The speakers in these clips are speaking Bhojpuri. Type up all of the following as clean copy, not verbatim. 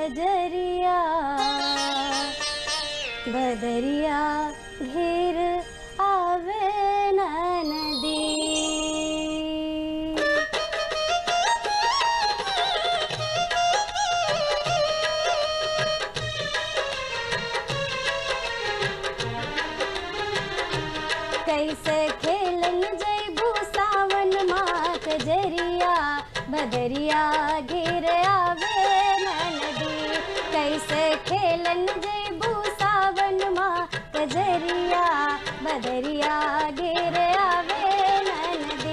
कजरिया बदरिया घेर आवे नदी। कैसे खेलन जैबू सावन माँ कजरिया बदरिया घेर आवे नदी। कैसे खेलन जैबू सावन माँ कजरिया बदरिया घेर आवे नदी।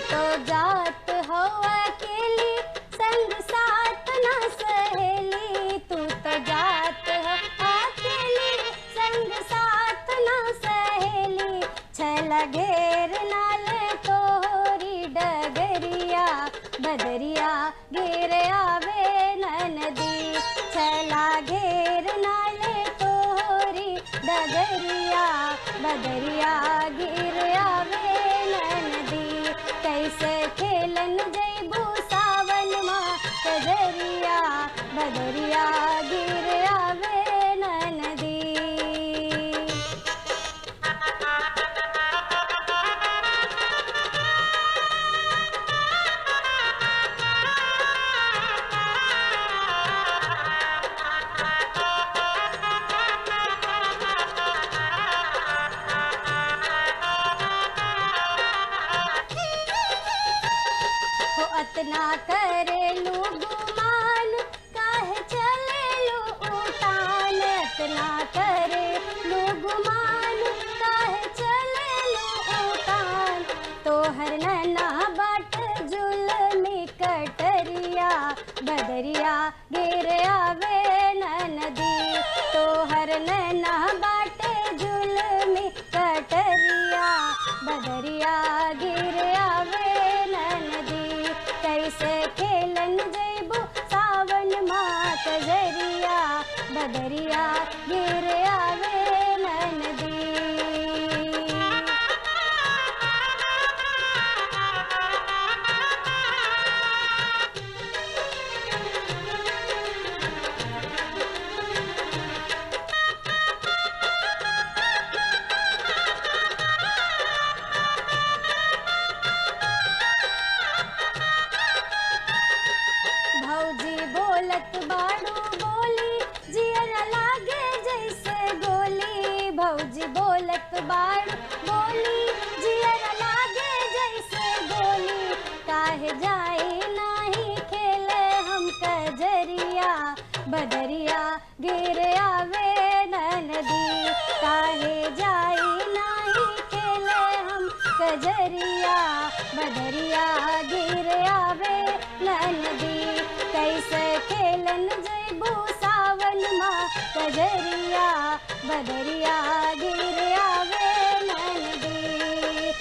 तो जात हो अकेली संग साथ न सहेली। तू तो जात हो अकेली संग साथ न सहेली। छला घेर नाले तोहरी डगरिया बदरिया घेर आवे नदी। छला घेर नाले तोहरी डगरिया बदरिया घेर आवे नदी। कैसे खेलन जैबू सावन माँ कजरिया बदरिया गिर आवे नदी। अतना करेलू गुमान काहे चलेलू उठान। अतना करेलू गुमान काहे चलेलू उठान। तोहर नैना बाट जुल्मी कटरिया बदरिया घेर आवे नदी। तोहर नैना बाट जुल्मी कटरिया बदरिया घेर आवे नदी। कैसे खेलन जैबू सावन माँ कजरिया बदरिया घेर आवे नदी। भौजी बोलत बाड़ू बोली जियर लागे जैसे गोली। भौजी बोलत बाड़ू बोली जियर लागे जैसे गोली। काहे जाई नाही खेले हम कजरिया बदरिया घेर आवे नदी। काहे जाई नाही खेले हम कजरिया बदरिया घेर आवे नदी। कैसे खेलन जैबू सावन माँ कजरिया बदरिया घेर आवे नदी।